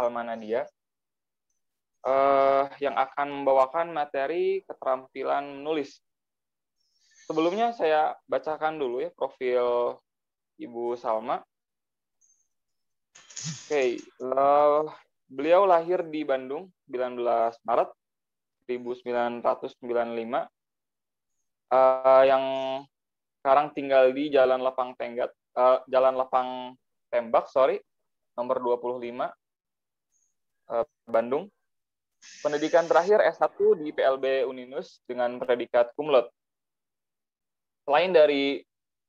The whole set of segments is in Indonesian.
Salma Nadia yang akan membawakan materi keterampilan menulis. Sebelumnya saya bacakan dulu ya profil Ibu Salma. Oke, beliau lahir di Bandung 19 Maret 1995, yang sekarang tinggal di Jalan Lapang Tembak, nomor 25, Bandung. Pendidikan terakhir S1 di PLB Uninus dengan predikat cum laude. Selain dari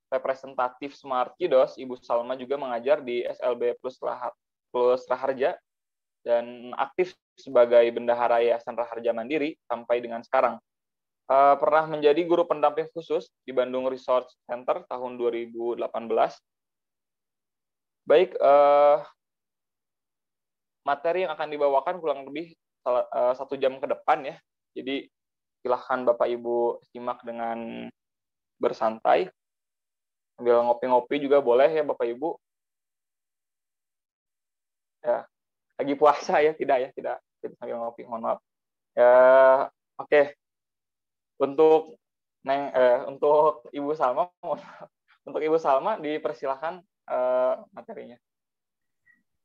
representatif Smart Kiddos, Ibu Salma juga mengajar di SLB Plus Raharja dan aktif sebagai bendahara Yayasan Raharja Mandiri sampai dengan sekarang. Pernah menjadi guru pendamping khusus di Bandung Resource Center tahun 2018. Baik, materi yang akan dibawakan kurang lebih 1 jam ke depan ya. Jadi silahkan Bapak Ibu simak dengan bersantai. Sambil ngopi-ngopi juga boleh ya Bapak Ibu. Ya, lagi puasa ya, tidak sambil ngopi, mohon maaf. Ya, oke. Untuk Ibu Salma, untuk Ibu Salma dipersilahkan materinya.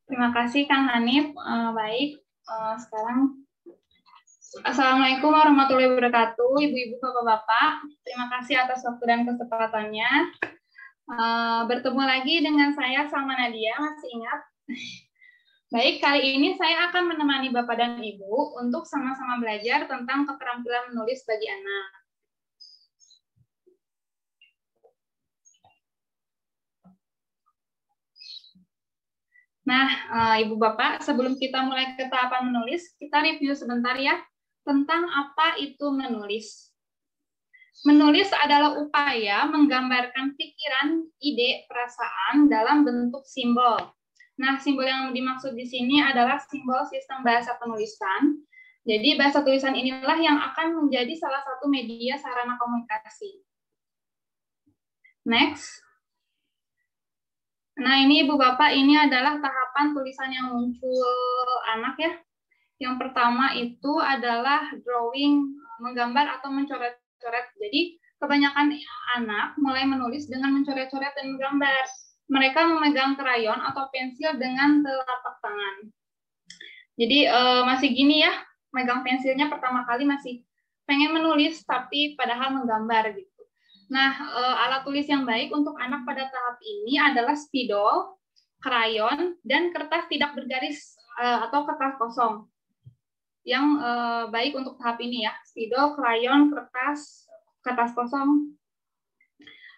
Terima kasih Kang Hanif. Baik, sekarang Assalamualaikum warahmatullahi wabarakatuh, Ibu-ibu, Bapak-bapak. Terima kasih atas waktu dan kesempatannya. Bertemu lagi dengan saya Salma Nadia, masih ingat? Baik, kali ini saya akan menemani Bapak dan Ibu untuk sama-sama belajar tentang keterampilan menulis bagi anak. Nah, Ibu Bapak, sebelum kita mulai ke tahapan menulis, kita review sebentar ya tentang apa itu menulis. Menulis adalah upaya menggambarkan pikiran, ide, perasaan dalam bentuk simbol. Nah, simbol yang dimaksud di sini adalah simbol sistem bahasa penulisan. Jadi, bahasa tulisan inilah yang akan menjadi salah satu media sarana komunikasi. Next. Nah, ini Ibu Bapak, ini adalah tahapan tulisan yang muncul anak ya. Yang pertama itu adalah drawing, menggambar atau mencoret-coret. Jadi, kebanyakan anak mulai menulis dengan mencoret-coret dan menggambar. Mereka memegang krayon atau pensil dengan telapak tangan. Jadi, masih gini ya, megang pensilnya pertama kali masih pengen menulis, tapi padahal menggambar gitu. Nah, alat tulis yang baik untuk anak pada tahap ini adalah spidol, krayon, dan kertas tidak bergaris atau kertas kosong. Yang baik untuk tahap ini ya, spidol, krayon, kertas kosong.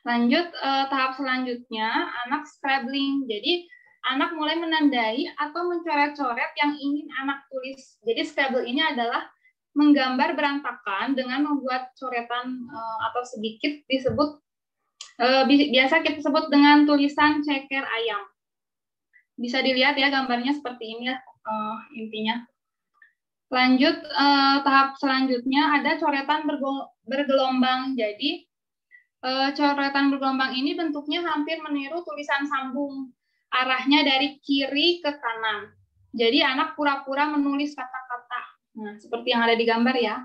Lanjut, tahap selanjutnya, anak scribbling. Jadi, anak mulai menandai atau mencoret-coret yang ingin anak tulis. Jadi, scribble ini adalah menggambar berantakan dengan membuat coretan atau sedikit disebut, biasa kita sebut dengan tulisan ceker ayam. Bisa dilihat ya gambarnya seperti ini ya, intinya. Lanjut, tahap selanjutnya ada coretan bergelombang. Jadi, coretan bergelombang ini bentuknya hampir meniru tulisan sambung. Arahnya dari kiri ke kanan. Jadi, anak pura-pura menulis kata-kata. Nah, seperti yang ada di gambar ya.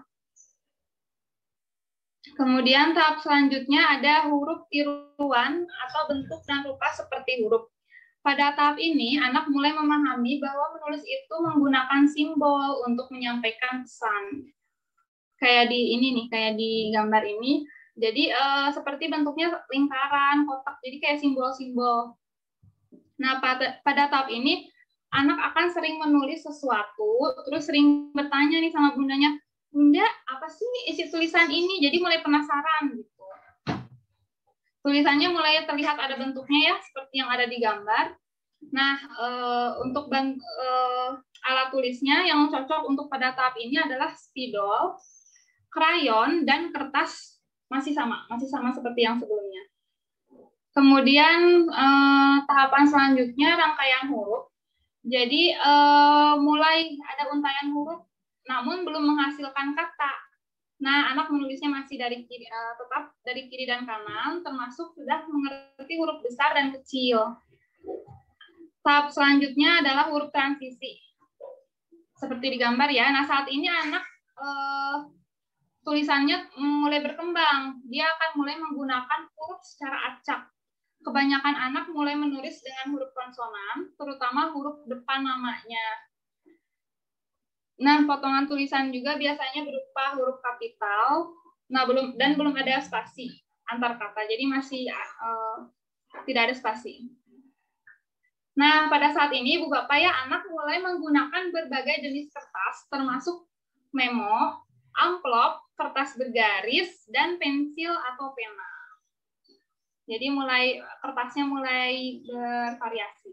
Kemudian tahap selanjutnya ada huruf tiruan atau bentuk dan rupa seperti huruf. Pada tahap ini, anak mulai memahami bahwa menulis itu menggunakan simbol untuk menyampaikan pesan. Kayak di ini nih, kayak di gambar ini. Jadi seperti bentuknya lingkaran, kotak, jadi kayak simbol-simbol. Nah, pada tahap ini, anak akan sering menulis sesuatu, terus sering bertanya nih sama bundanya, Bunda, apa sih isi tulisan ini? Jadi mulai penasaran gitu. Tulisannya mulai terlihat ada bentuknya ya, seperti yang ada di gambar. Nah, untuk alat tulisnya yang cocok untuk pada tahap ini adalah spidol, krayon, dan kertas masih sama seperti yang sebelumnya. Kemudian tahapan selanjutnya rangkaian huruf. Jadi mulai ada untayan huruf, namun belum menghasilkan kata. Nah, anak menulisnya masih tetap dari kiri dan kanan, termasuk sudah mengerti huruf besar dan kecil. Tahap selanjutnya adalah huruf transisi. Seperti di gambar ya. Nah, saat ini anak tulisannya mulai berkembang. Dia akan mulai menggunakan huruf secara acak. Kebanyakan anak mulai menulis dengan huruf konsonan, terutama huruf depan namanya. Nah, potongan tulisan juga biasanya berupa huruf kapital. Nah, belum ada spasi antar kata. Jadi masih tidak ada spasi. Nah, pada saat ini Ibu Bapak ya, anak mulai menggunakan berbagai jenis kertas, termasuk memo, amplop, kertas bergaris, dan pensil atau pena. Jadi kertasnya mulai bervariasi.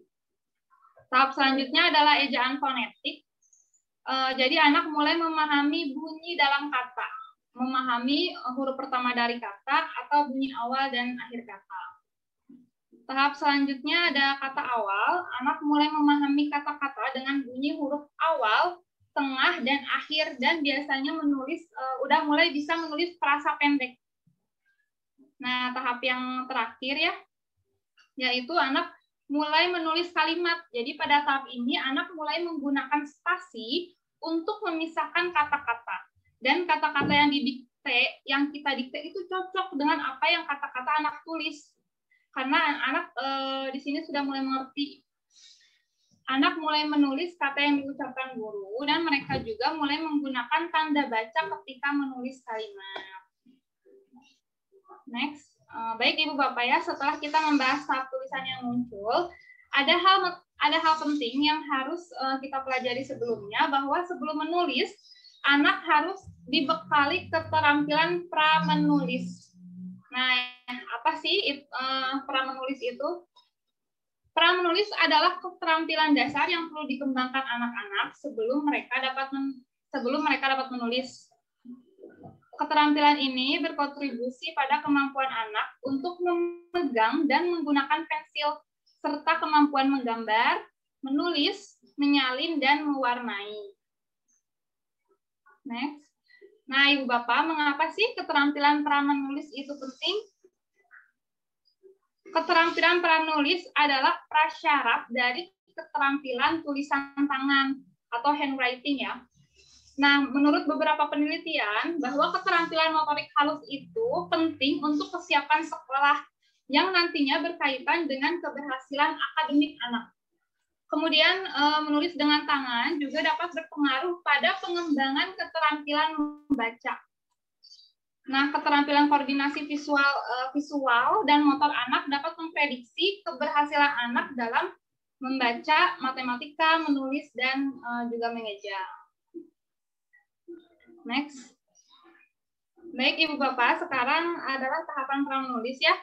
Tahap selanjutnya adalah ejaan fonetik. Jadi anak mulai memahami bunyi dalam kata, memahami huruf pertama dari kata atau bunyi awal dan akhir kata. Tahap selanjutnya ada kata awal. Anak mulai memahami kata-kata dengan bunyi huruf awal, tengah, dan akhir, dan biasanya udah mulai bisa menulis frasa pendek. Nah, tahap yang terakhir ya, yaitu anak mulai menulis kalimat. Jadi pada tahap ini anak mulai menggunakan spasi untuk memisahkan kata-kata. Dan kata-kata yang kita dikte itu cocok dengan apa yang kata-kata anak tulis. Karena anak di sini sudah mulai mengerti. Anak mulai menulis kata yang diucapkan guru, dan mereka juga mulai menggunakan tanda baca ketika menulis kalimat. Next, baik Ibu Bapak ya, setelah kita membahas tahap tulisan yang muncul, ada hal penting yang harus kita pelajari sebelumnya, bahwa sebelum menulis, anak harus dibekali keterampilan pramenulis. Nah, apa sih pramenulis itu? Pramenulis adalah keterampilan dasar yang perlu dikembangkan anak-anak sebelum mereka dapat menulis. Keterampilan ini berkontribusi pada kemampuan anak untuk memegang dan menggunakan pensil, serta kemampuan menggambar, menulis, menyalin, dan mewarnai. Next. Nah, Ibu Bapak, mengapa sih keterampilan pramenulis itu penting? Keterampilan pranulis adalah prasyarat dari keterampilan tulisan tangan atau handwriting ya. Nah, menurut beberapa penelitian, bahwa keterampilan motorik halus itu penting untuk kesiapan sekolah yang nantinya berkaitan dengan keberhasilan akademik anak. Kemudian, menulis dengan tangan juga dapat berpengaruh pada pengembangan keterampilan membaca. Nah, keterampilan koordinasi visual dan motor anak dapat memprediksi keberhasilan anak dalam membaca, matematika, menulis, dan juga mengeja. Next. Baik Ibu Bapak, sekarang adalah tahapan pramenulis ya.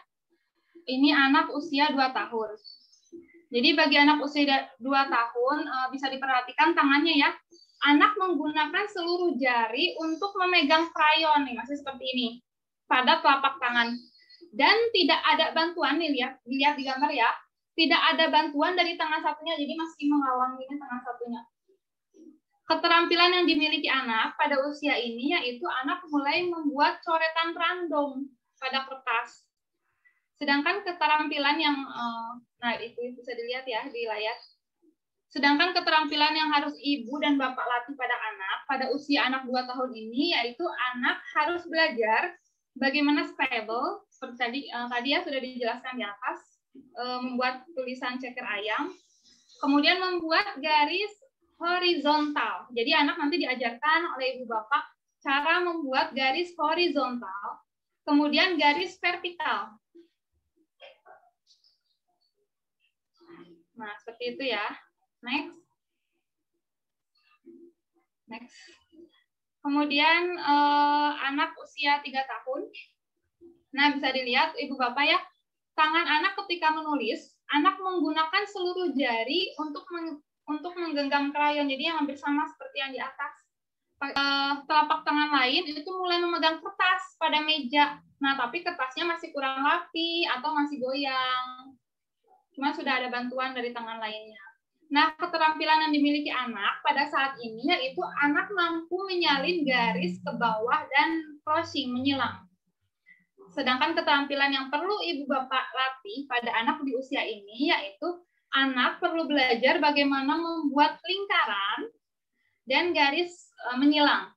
Ini anak usia 2 tahun. Jadi bagi anak usia 2 tahun, bisa diperhatikan tangannya ya. Anak menggunakan seluruh jari untuk memegang krayon nih, masih seperti ini, pada telapak tangan. Dan tidak ada bantuan nih, lihat di gambar ya. Tidak ada bantuan dari tangan satunya, jadi masih mengawang ini tangan satunya. Keterampilan yang dimiliki anak pada usia ini yaitu anak mulai membuat coretan random pada kertas. Sedangkan keterampilan yang, nah itu bisa dilihat ya di layar. Sedangkan keterampilan yang harus ibu dan bapak latih pada anak pada usia anak 2 tahun ini yaitu anak harus belajar bagaimana scribble, seperti tadi ya sudah dijelaskan di atas, membuat tulisan ceker ayam, kemudian membuat garis horizontal. Jadi anak nanti diajarkan oleh ibu bapak cara membuat garis horizontal, kemudian garis vertikal. Nah, seperti itu ya. Next. Next. Kemudian anak usia 3 tahun. Nah, bisa dilihat ibu bapak ya, tangan anak ketika menulis, anak menggunakan seluruh jari untuk menggenggam krayon. Jadi yang hampir sama seperti yang di atas. Telapak tangan lain itu mulai memegang kertas pada meja. Nah, tapi kertasnya masih kurang rapi atau masih goyang. Cuma sudah ada bantuan dari tangan lainnya. Nah, keterampilan yang dimiliki anak pada saat ini yaitu anak mampu menyalin garis ke bawah dan crossing, menyilang. Sedangkan keterampilan yang perlu ibu bapak latih pada anak di usia ini yaitu anak perlu belajar bagaimana membuat lingkaran dan garis menyilang.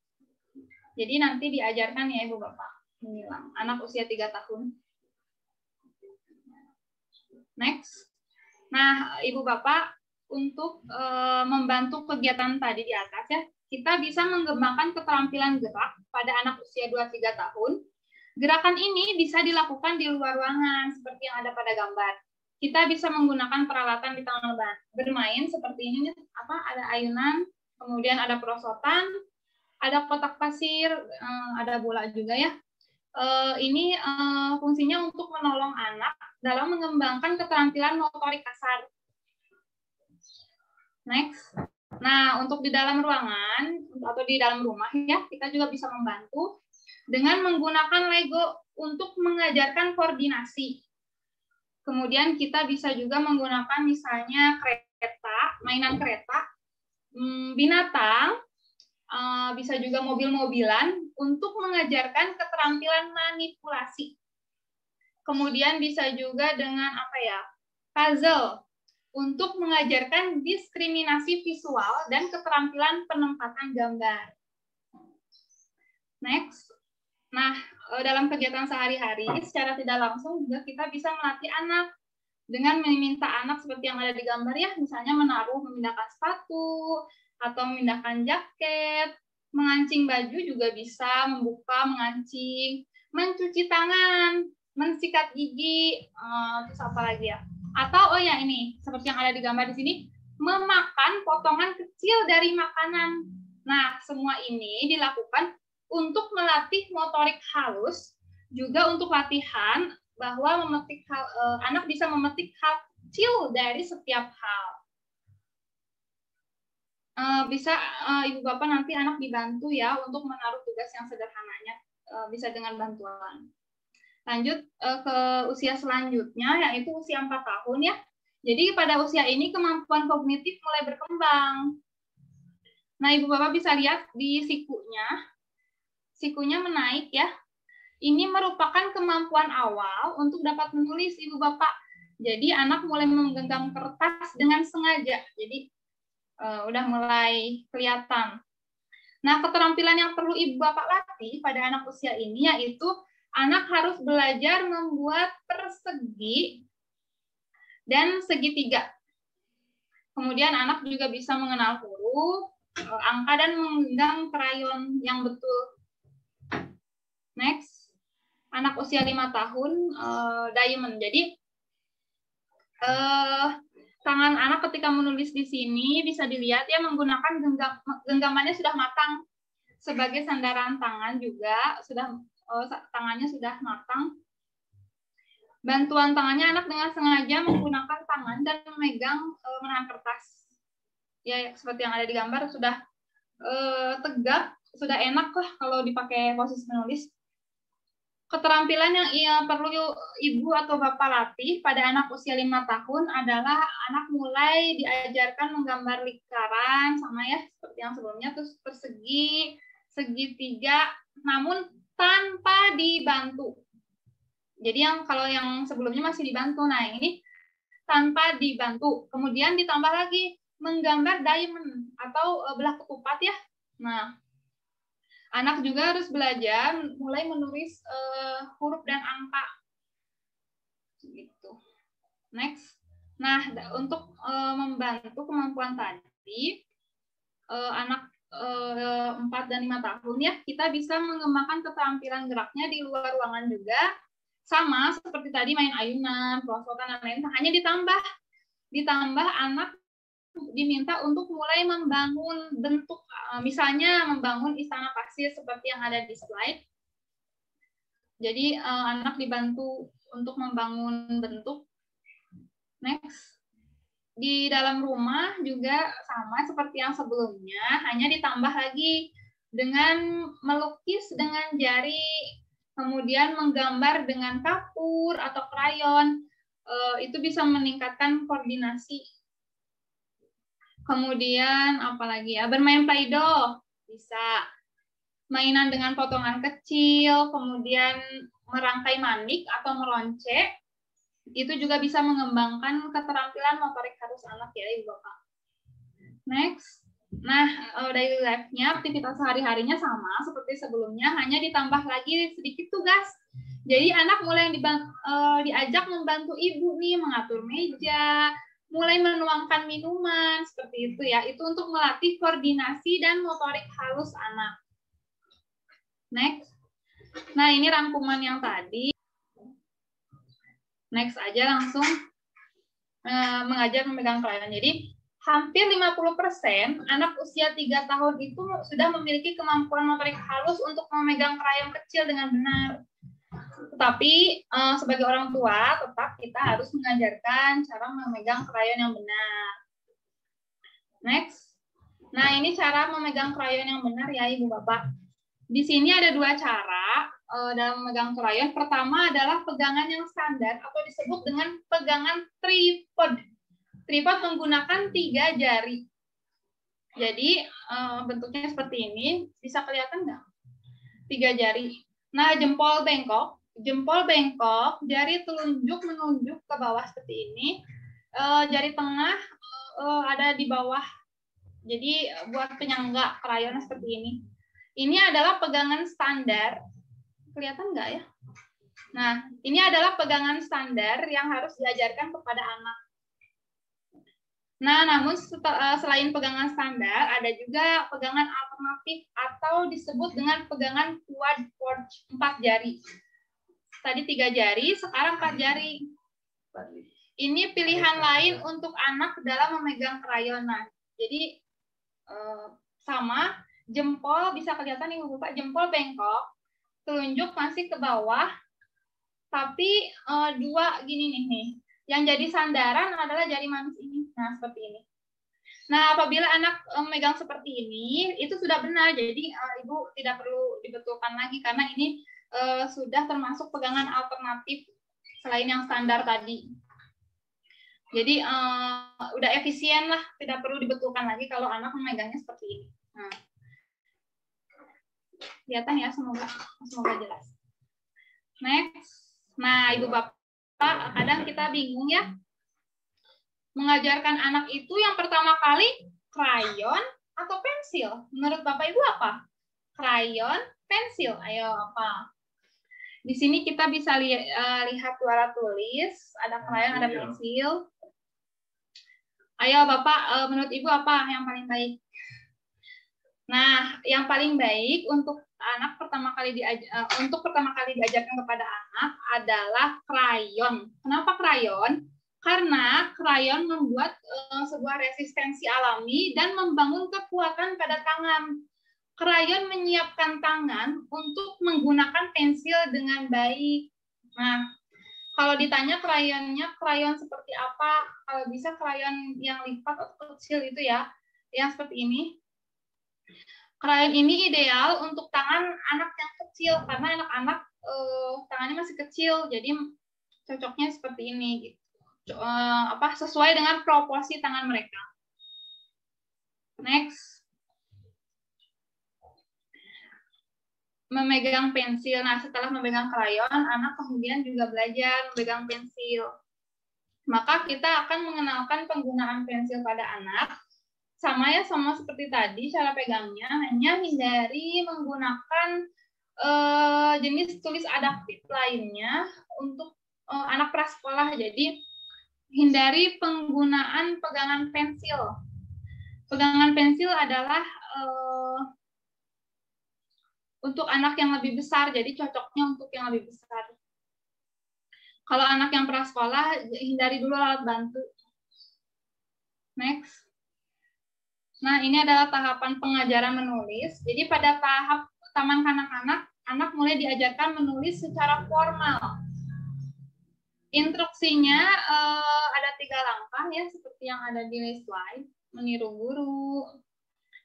Jadi nanti diajarkan ya Ibu Bapak menyilang anak usia 3 tahun. Next. Nah, Ibu Bapak, untuk membantu kegiatan tadi di atas ya, kita bisa mengembangkan keterampilan gerak pada anak usia 2-3 tahun. Gerakan ini bisa dilakukan di luar ruangan seperti yang ada pada gambar. Kita bisa menggunakan peralatan di taman bermain seperti ini, ada ayunan, kemudian ada perosotan, ada kotak pasir, ada bola juga ya. Ini fungsinya untuk menolong anak dalam mengembangkan keterampilan motorik kasar. Next. Nah, untuk di dalam ruangan atau di dalam rumah ya, kita juga bisa membantu dengan menggunakan Lego untuk mengajarkan koordinasi. Kemudian kita bisa juga menggunakan misalnya kereta, mainan kereta, binatang, bisa juga mobil-mobilan untuk mengajarkan keterampilan manipulasi. Kemudian bisa juga dengan puzzle untuk mengajarkan diskriminasi visual dan keterampilan penempatan gambar. Next. Nah, dalam kegiatan sehari-hari secara tidak langsung juga kita bisa melatih anak dengan meminta anak seperti yang ada di gambar ya, misalnya memindahkan sepatu atau memindahkan jaket, mengancing baju juga bisa, membuka, mengancing, mencuci tangan, mensikat gigi, terus apa lagi ya? Atau ini seperti yang ada di gambar di sini, memakan potongan kecil dari makanan. Nah, semua ini dilakukan untuk melatih motorik halus, juga untuk latihan bahwa anak bisa memetik hal kecil dari setiap hal. Bisa Ibu Bapak nanti anak dibantu ya untuk menaruh tugas yang sederhananya, bisa dengan bantuan. Lanjut ke usia selanjutnya, yaitu usia 4 tahun ya. Jadi pada usia ini kemampuan kognitif mulai berkembang. Nah, Ibu Bapak bisa lihat di sikunya menaik ya. Ini merupakan kemampuan awal untuk dapat menulis Ibu Bapak. Jadi anak mulai menggenggam kertas dengan sengaja. Jadi udah mulai kelihatan. Nah, keterampilan yang perlu Ibu Bapak latih pada anak usia ini yaitu anak harus belajar membuat persegi dan segitiga. Kemudian anak juga bisa mengenal huruf, angka, dan menggenggam krayon yang betul. Next. Anak usia 5 tahun, diamond. Jadi, tangan anak ketika menulis di sini bisa dilihat ya menggunakan genggamannya sudah matang. Sebagai sandaran tangan juga, tangannya sudah matang. Bantuan tangannya anak dengan sengaja menggunakan tangan dan menahan kertas. Ya, seperti yang ada di gambar, sudah tegak, sudah enak lah kalau dipakai posisi menulis. Keterampilan yang perlu Ibu atau Bapak latih pada anak usia 5 tahun adalah anak mulai diajarkan menggambar lingkaran, sama ya, seperti yang sebelumnya, terus persegi, segitiga, namun tanpa dibantu. Jadi kalau yang sebelumnya masih dibantu, nah ini tanpa dibantu. Kemudian ditambah lagi menggambar diamond atau belah ketupat ya. Nah, anak juga harus belajar mulai menulis huruf dan angka. Gitu. Next. Nah, untuk membantu kemampuan tadi, anak 4 dan 5 tahun ya, kita bisa mengembangkan keterampilan geraknya di luar ruangan juga. Sama seperti tadi main ayunan, perosotan, dan lain-lain. Hanya ditambah anak diminta untuk mulai membangun bentuk, misalnya membangun istana pasir seperti yang ada di slide. Jadi anak dibantu untuk membangun bentuk. Next. Di dalam rumah juga sama seperti yang sebelumnya, hanya ditambah lagi dengan melukis dengan jari, kemudian menggambar dengan kapur atau krayon. Itu bisa meningkatkan koordinasi. Kemudian apalagi ya, bermain Play-Doh bisa, mainan dengan potongan kecil, kemudian merangkai manik atau meronce, itu juga bisa mengembangkan keterampilan motorik halus anak ya Ibu Bapak. Next. Nah, daily life-nya, aktivitas sehari-harinya sama seperti sebelumnya, hanya ditambah lagi sedikit tugas. Jadi anak mulai diajak membantu ibu nih, mengatur meja, mulai menuangkan minuman, seperti itu ya. Itu untuk melatih koordinasi dan motorik halus anak. Next. Nah, ini rangkuman yang tadi. Next aja langsung mengajar memegang krayon. Jadi hampir 50% anak usia 3 tahun itu sudah memiliki kemampuan motorik halus untuk memegang krayon kecil dengan benar. Tetapi sebagai orang tua tetap kita harus mengajarkan cara memegang krayon yang benar. Next. Nah, ini cara memegang krayon yang benar ya Ibu Bapak. Di sini ada 2 cara dalam memegang krayon. Pertama adalah pegangan yang standar atau disebut dengan pegangan tripod. Tripod menggunakan 3 jari. Jadi bentuknya seperti ini. Bisa kelihatan nggak? 3 jari. Nah, jempol bengkok, jari telunjuk menunjuk ke bawah seperti ini. Jari tengah ada di bawah. Jadi buat penyangga krayon seperti ini. Ini adalah pegangan standar. Kelihatan nggak ya? Nah, ini adalah pegangan standar yang harus diajarkan kepada anak. Nah, namun selain pegangan standar, ada juga pegangan alternatif atau disebut dengan pegangan quad forge, 4 jari. Tadi 3 jari, sekarang 4 jari. Ini pilihan lain untuk anak dalam memegang krayon. Nah, jadi sama, jempol bisa kelihatan Ibu Bapak, jempol bengkok, telunjuk masih ke bawah, tapi 2 gini nih. Yang jadi sandaran adalah jari manis ini. Nah, seperti ini. Nah, apabila anak memegang seperti ini, itu sudah benar. Jadi, Ibu tidak perlu dibetulkan lagi, karena ini sudah termasuk pegangan alternatif selain yang standar tadi. Jadi, udah efisien lah, tidak perlu dibetulkan lagi kalau anak memegangnya seperti ini. Nah, kelihatan ya, semoga jelas. Next. Nah, Ibu Bapak, kadang kita bingung ya. Mengajarkan anak itu yang pertama kali krayon atau pensil? Menurut Bapak Ibu apa? Krayon, pensil. Ayo apa? Di sini kita bisa lihat dua alat tulis, ada krayon, ada pensil. Ayo Bapak, menurut Ibu apa yang paling baik? Nah, yang paling baik untuk anak pertama kali diajarkan kepada anak adalah krayon. Kenapa krayon? Karena krayon membuat sebuah resistensi alami dan membangun kekuatan pada tangan. Krayon menyiapkan tangan untuk menggunakan pensil dengan baik. Nah, kalau ditanya krayonnya, krayon seperti apa? Kalau bisa krayon yang lipat atau kecil itu ya, yang seperti ini. Krayon ini ideal untuk tangan anak yang kecil, karena anak-anak tangannya masih kecil, jadi cocoknya seperti ini. Gitu. Sesuai dengan proporsi tangan mereka. Next. Memegang pensil. Nah, setelah memegang krayon, anak kemudian juga belajar memegang pensil. Maka kita akan mengenalkan penggunaan pensil pada anak. Sama seperti tadi cara pegangnya, hanya hindari menggunakan jenis tulis adaptif lainnya untuk anak prasekolah. Jadi hindari penggunaan pegangan pensil. Pegangan pensil adalah untuk anak yang lebih besar, jadi cocoknya untuk yang lebih besar. Kalau anak yang prasekolah, hindari dulu alat bantu. Next. Nah, ini adalah tahapan pengajaran menulis. Jadi pada tahap taman kanak-kanak, anak mulai diajarkan menulis secara formal. Instruksinya ada 3 langkah ya, seperti yang ada di slide. Meniru guru,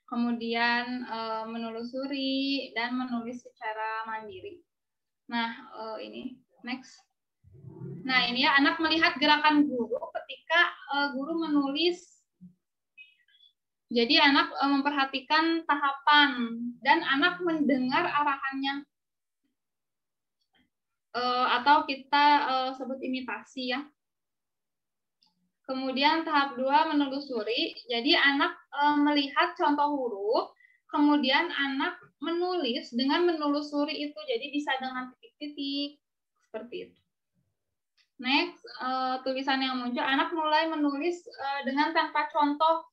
kemudian menelusuri, dan menulis secara mandiri. Nah, ini next. Nah, ini ya, anak melihat gerakan guru ketika guru menulis. Jadi anak memperhatikan tahapan dan anak mendengar arahannya. Atau kita sebut imitasi ya. Kemudian tahap 2 menelusuri. Jadi anak melihat contoh huruf, kemudian anak menulis dengan menelusuri itu. Jadi bisa dengan titik-titik seperti itu. Next, tulisan yang muncul, anak mulai menulis dengan tanpa contoh.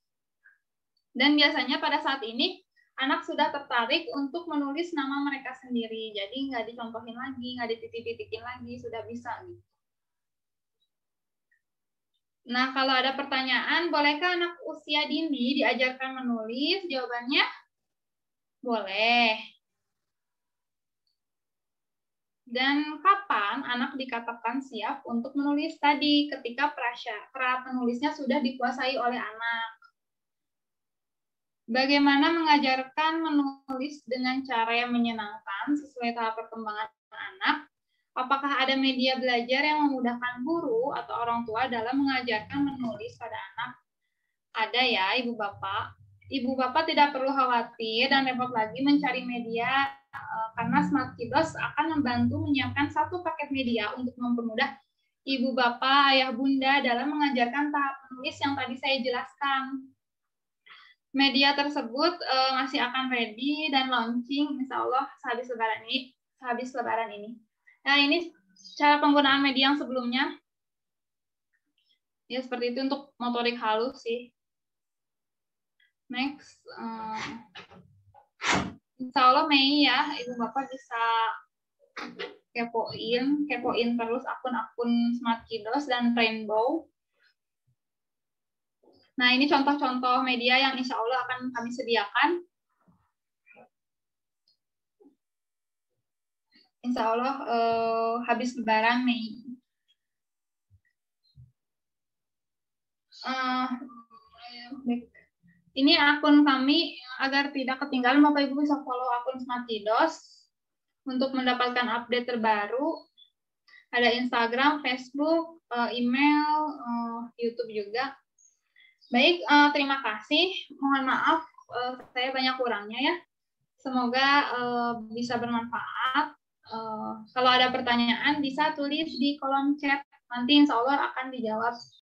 Dan biasanya pada saat ini anak sudah tertarik untuk menulis nama mereka sendiri. Jadi nggak dicontohin lagi, nggak dititik-titikin lagi, sudah bisa gitu. Nah, kalau ada pertanyaan, bolehkah anak usia dini diajarkan menulis? Jawabannya, boleh. Dan kapan anak dikatakan siap untuk menulis tadi? Ketika pra penulisnya sudah dikuasai oleh anak. Bagaimana mengajarkan menulis dengan cara yang menyenangkan sesuai tahap perkembangan anak? Apakah ada media belajar yang memudahkan guru atau orang tua dalam mengajarkan menulis pada anak? Ada ya, Ibu Bapak. Ibu Bapak tidak perlu khawatir dan repot lagi mencari media karena Smart Kiddos akan membantu menyiapkan satu paket media untuk mempermudah Ibu Bapak, Ayah Bunda dalam mengajarkan tahap menulis yang tadi saya jelaskan. Media tersebut masih akan ready dan launching insya Allah sehabis lebaran ini. Nah, ini cara penggunaan media yang sebelumnya. Ya, seperti itu untuk motorik halus sih. Next. Insya Allah Mei ya, Ibu Bapak bisa kepoin terus akun-akun Smart Kiddos dan Rainbow. Nah, ini contoh-contoh media yang insya Allah akan kami sediakan. Insya Allah habis lebaran Mei. Ini akun kami, agar tidak ketinggalan Bapak Ibu bisa follow akun Smart Kiddos untuk mendapatkan update terbaru. Ada Instagram, Facebook, email, YouTube juga. Baik, terima kasih. Mohon maaf, saya banyak kurangnya ya. Semoga bisa bermanfaat. Kalau ada pertanyaan bisa tulis di kolom chat. Nanti insya Allah akan dijawab